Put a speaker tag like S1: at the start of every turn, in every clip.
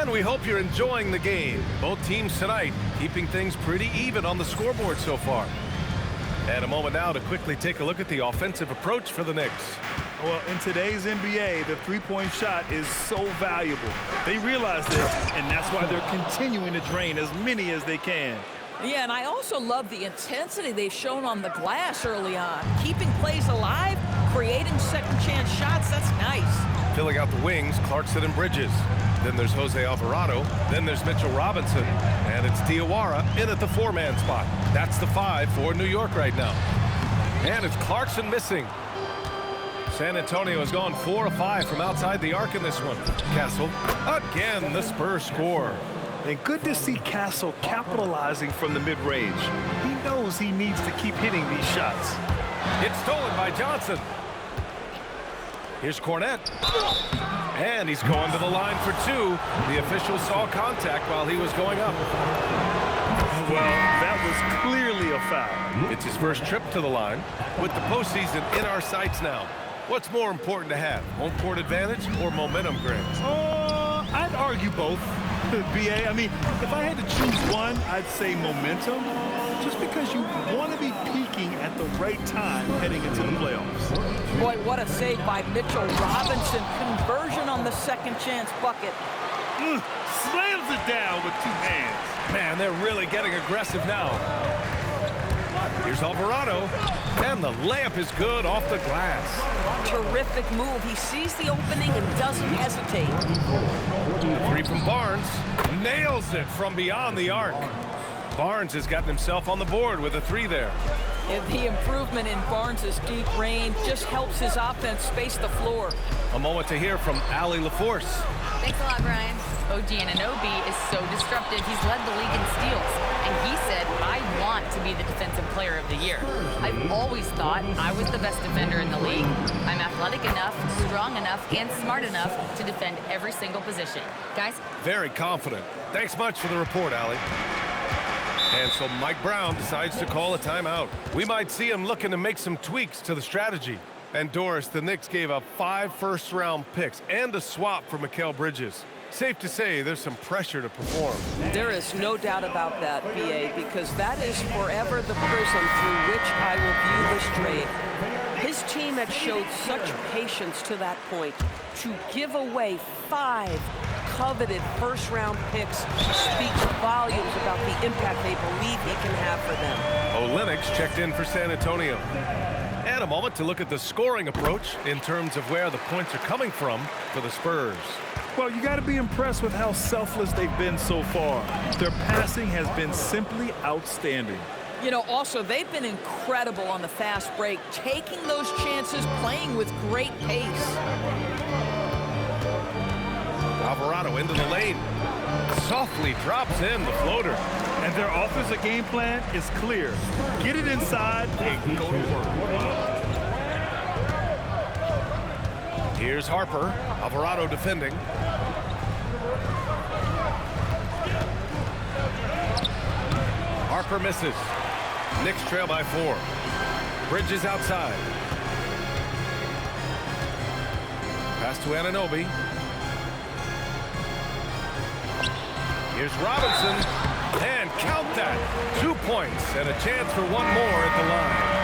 S1: And we hope you're enjoying the game. Both teams tonight keeping things pretty even on the scoreboard so far. And a moment now to quickly take a look at the offensive approach for the Knicks.
S2: Well, in today's NBA, the three-point shot is so valuable. They realize this, and that's why they're continuing to drain as many as they can.
S3: Yeah, and I also love the intensity they've shown on the glass early on. Keeping plays alive, creating second-chance shots, that's nice.
S1: Filling out the wings, Clarkson and Bridges. Then there's Jose Alvarado. Then there's Mitchell Robinson. And it's Diawara in at the four-man spot. That's the 5 for New York right now. And it's Clarkson missing. San Antonio has gone 4 of 5 from outside the arc in this one. Castle, again, the Spurs score.
S2: And good to see Castle capitalizing from the mid-range. He knows he needs to keep hitting these shots.
S1: It's stolen by Johnson. Here's Cornette. And he's going to the line for 2. The official saw contact while he was going up.
S2: Well, that was clearly a foul.
S1: It's his first trip to the line. With the postseason in our sights now, what's more important to have, home court advantage or momentum, Greg?
S2: I'd argue both, B.A. I mean, if I had to choose one, I'd say momentum, just because you want to be peaking at the right time heading into the playoffs.
S3: Boy, what a save by Mitchell Robinson. Conversion on the second chance bucket.
S2: Slams it down with 2 hands.
S1: Man, they're really getting aggressive now. Here's Alvarado, and the layup is good off the glass.
S3: Terrific move. He sees the opening and doesn't hesitate.
S1: 3 from Barnes. Nails it from beyond the arc. Barnes has gotten himself on the board with a 3 there.
S3: And the improvement in Barnes' deep range just helps his offense space the floor.
S1: A moment to hear from Allie LaForce.
S4: Thanks a lot, Brian. OG Anunoby is so disruptive. He's led the league in steals. And he said, I want to be the defensive player of the year. I've always thought I was the best defender in the league. I'm athletic enough, strong enough, and smart enough to defend every single position. Guys?
S1: Very confident. Thanks much for the report, Allie. And so Mike Brown decides to call a timeout. We might see him looking to make some tweaks to the strategy. And Doris, the Knicks gave up 5 first-round picks and a swap for Mikal Bridges. Safe to say there's some pressure to perform.
S3: There is no doubt about that, B.A., because that is forever the prism through which I will view this trade. His team had showed such patience to that point. To give away 5 coveted first-round picks speaks volumes about the impact they believe he can have for them.
S1: Olynyk checked in for San Antonio. And a moment to look at the scoring approach in terms of where the points are coming from for the Spurs.
S2: Well, you got to be impressed with how selfless they've been so far. Their passing has been simply outstanding.
S3: You know, also, they've been incredible on the fast break, taking those chances, playing with great pace.
S1: Alvarado into the lane. Softly drops in the floater.
S2: And their offensive game plan is clear. Get it inside and go to work.
S1: Here's Harper. Alvarado defending. Harper misses. Knicks trail by 4. Bridges outside. Pass to Anunoby. Here's Robinson. And count that. 2 points and a chance for 1 more at the line.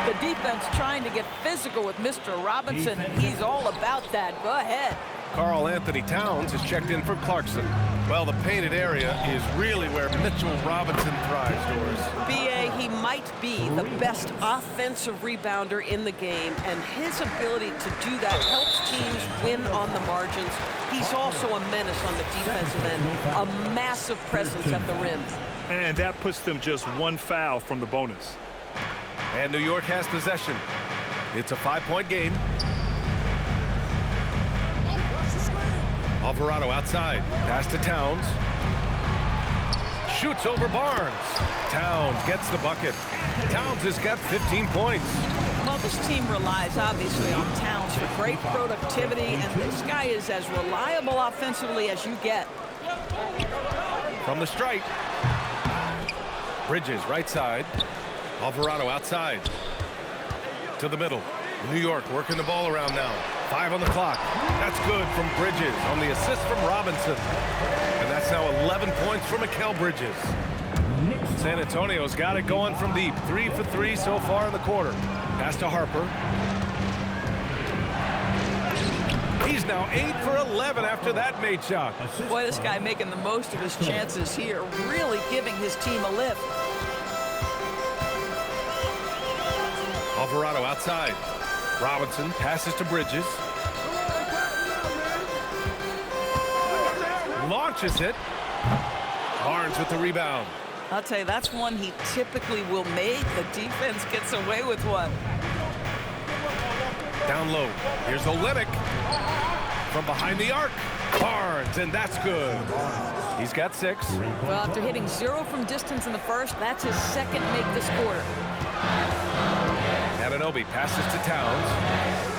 S3: The defense trying to get physical with Mr. Robinson, and he's all about that. Go ahead.
S1: Karl Anthony Towns has checked in for Clarkson. Well, the painted area is really where Mitchell Robinson thrives, Doris.
S3: B.A., he might be the best offensive rebounder in the game, and his ability to do that helps teams win on the margins. He's also a menace on the defensive end, a massive presence at the rim.
S2: And that puts them just 1 foul from the bonus.
S1: And New York has possession. It's a 5-point game. Alvarado outside. Pass to Towns. Shoots over Barnes. Towns gets the bucket. Towns has got 15 points.
S3: Well, this team relies obviously on Towns for great productivity, and this guy is as reliable offensively as you get.
S1: From the stripe. Bridges right side. Alvarado outside. To the middle. New York working the ball around now. 5 on the clock. That's good from Bridges on the assist from Robinson. And that's now 11 points for Mikal Bridges. San Antonio's got it going from deep. 3 for 3 so far in the quarter. Pass to Harper. He's now 8 for 11 after that made shot.
S3: Boy, this guy making the most of his chances here, really giving his team a lift.
S1: Alvarado outside. Robinson passes to Bridges. Launches it. Barnes with the rebound.
S3: I'll tell you, that's one he typically will make. The defense gets away with one.
S1: Down low. Here's Olynyk. From behind the arc. Barnes, and that's good. He's got 6.
S3: Well, after hitting 0 from distance in the first, that's his second make this quarter.
S1: Anunoby passes to Towns.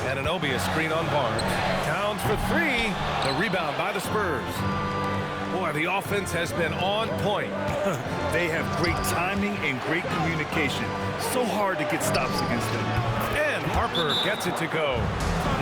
S1: Anunoby a screen on Barnes. Towns for 3. The rebound by the Spurs. Boy, the offense has been on point.
S2: They have great timing and great communication. So hard to get stops against them.
S1: And Harper gets it to go.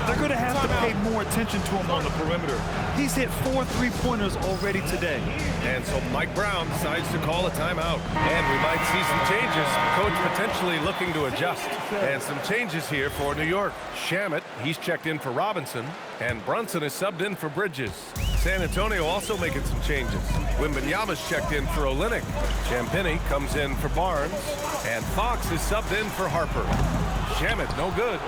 S2: They're going to have to pay more attention to him on the perimeter. He's hit 4 3-pointers already today.
S1: And so Mike Brown decides to call a timeout. And we might see some changes. Coach potentially looking to adjust. And some changes here for New York. Shamet, he's checked in for Robinson. And Brunson is subbed in for Bridges. San Antonio also making some changes. Wembanyama's checked in for Olynyk. Champagnie comes in for Barnes. And Fox is subbed in for Harper. Shamet, no good.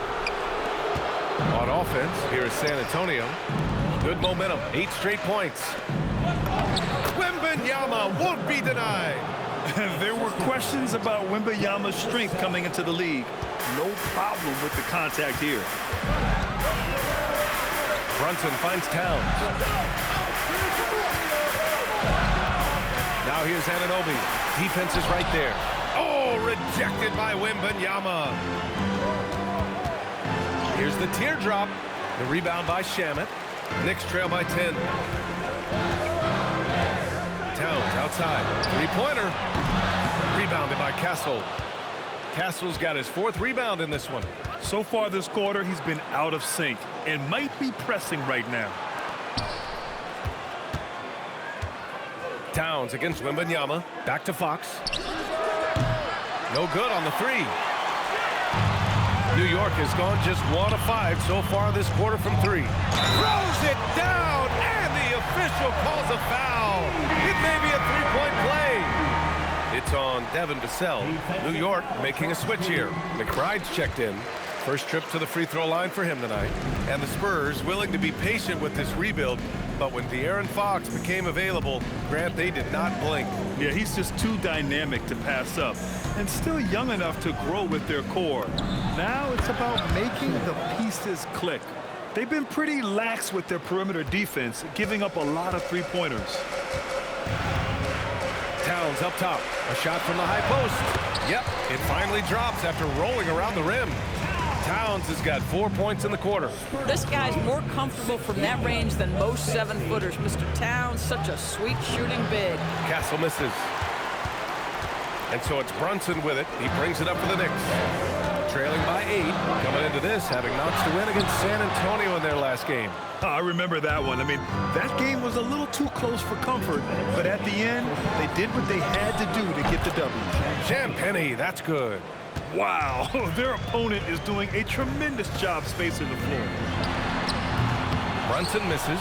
S1: On offense, here is San Antonio. Good momentum, 8 straight points. Wembanyama won't be denied.
S2: There were questions about Wembanyama's strength coming into the league. No problem with the contact here.
S1: Brunson finds Towns. Now here's Anunoby. Defense is right there. Oh, rejected by Wembanyama. Here's the teardrop. The rebound by Shamet. Knicks trail by 10. Towns outside. 3-pointer. Rebounded by Castle. Castle's got his 4th rebound in this one.
S2: So far this quarter, he's been out of sync and might be pressing right now.
S1: Towns against Wembanyama. Back to Fox. No good on the 3. New York has gone just 1 of 5 so far this quarter from 3. Throws it down, and the official calls a foul. It may be a 3-point play. It's on Devin Vassell. New York making a switch here. McBride's checked in. First trip to the free throw line for him tonight. And the Spurs willing to be patient with this rebuild. But when De'Aaron Fox became available, Grant, they did not blink.
S2: Yeah, he's just too dynamic to pass up. And still young enough to grow with their core. Now it's about making the pieces click. They've been pretty lax with their perimeter defense, giving up a lot of 3-pointers.
S1: Towns up top. A shot from the high post. Yep, it finally drops after rolling around the rim. Towns has got 4 points in the quarter.
S3: This guy's more comfortable from that range than most 7-footers. Mr. Towns, such a sweet shooting big.
S1: Castle misses. And so it's Brunson with it. He brings it up for the Knicks. Trailing by 8. Coming into this, having notched a win against San Antonio in their last game.
S2: I remember that one. I mean, that game was a little too close for comfort, but at the end, they did what they had to do to get the W.
S1: Champagnie, that's good.
S2: Wow, their opponent is doing a tremendous job spacing the floor.
S1: Brunson misses.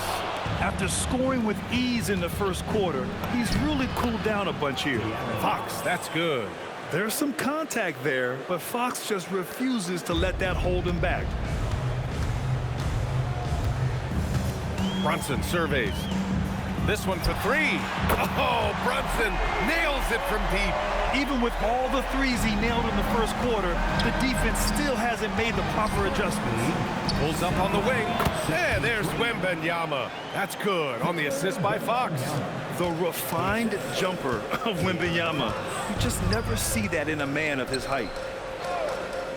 S2: After scoring with ease in the first quarter, he's really cooled down a bunch here.
S1: Fox, that's good.
S2: There's some contact there, but Fox just refuses to let that hold him back.
S1: Brunson surveys. This one for 3. Oh, Brunson nails it from deep.
S2: Even with all the threes he nailed in the first quarter, the defense still hasn't made the proper adjustments.
S1: Pulls up on the wing. And there's Wembanyama. That's good on the assist by Fox.
S2: The refined jumper of Wembanyama. You just never see that in a man of his height.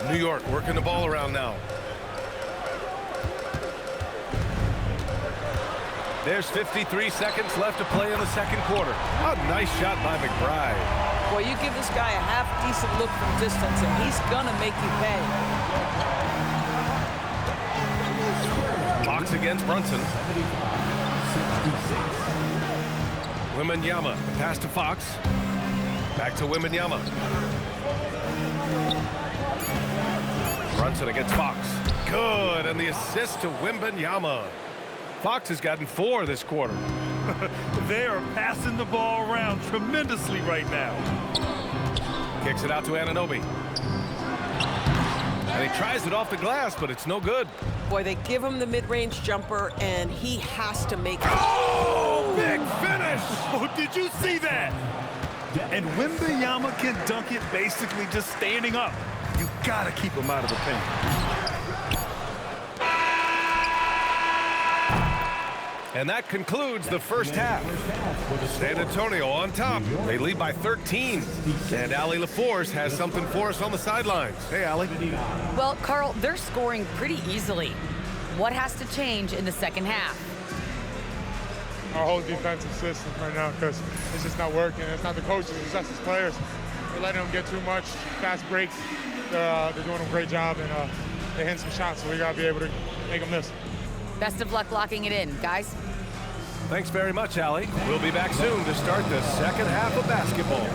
S1: New York working the ball around now. There's 53 seconds left to play in the second quarter. A nice shot by McBride.
S3: Boy, you give this guy a half-decent look from distance, and he's gonna make you pay.
S1: against Brunson. Wembanyama, pass to Fox. Back to Wembanyama. Brunson against Fox. Good, and the assist to Wembanyama. Fox has gotten 4 this quarter.
S2: They are passing the ball around tremendously right now.
S1: Kicks it out to Anunoby. And he tries it off the glass, but it's no good.
S3: Boy, they give him the mid-range jumper, and he has to make it.
S1: Oh, big finish!
S2: Oh, did you see that? And Wembanyama can dunk it basically just standing up. You gotta keep him out of the paint.
S1: And that concludes the first half. San Antonio on top. They lead by 13. And Allie LaForce has something for us on the sidelines. Hey, Allie.
S4: Well, Carl, they're scoring pretty easily. What has to change in the second half?
S5: Our whole defensive system right now, because it's just not working. It's not the coaches, it's us as players. We're letting them get too much fast breaks. They're doing a great job, and they're hitting some shots, so we got to be able to make them miss.
S4: Best of luck locking it in, guys.
S1: Thanks very much, Allie. We'll be back soon to start the second half of basketball.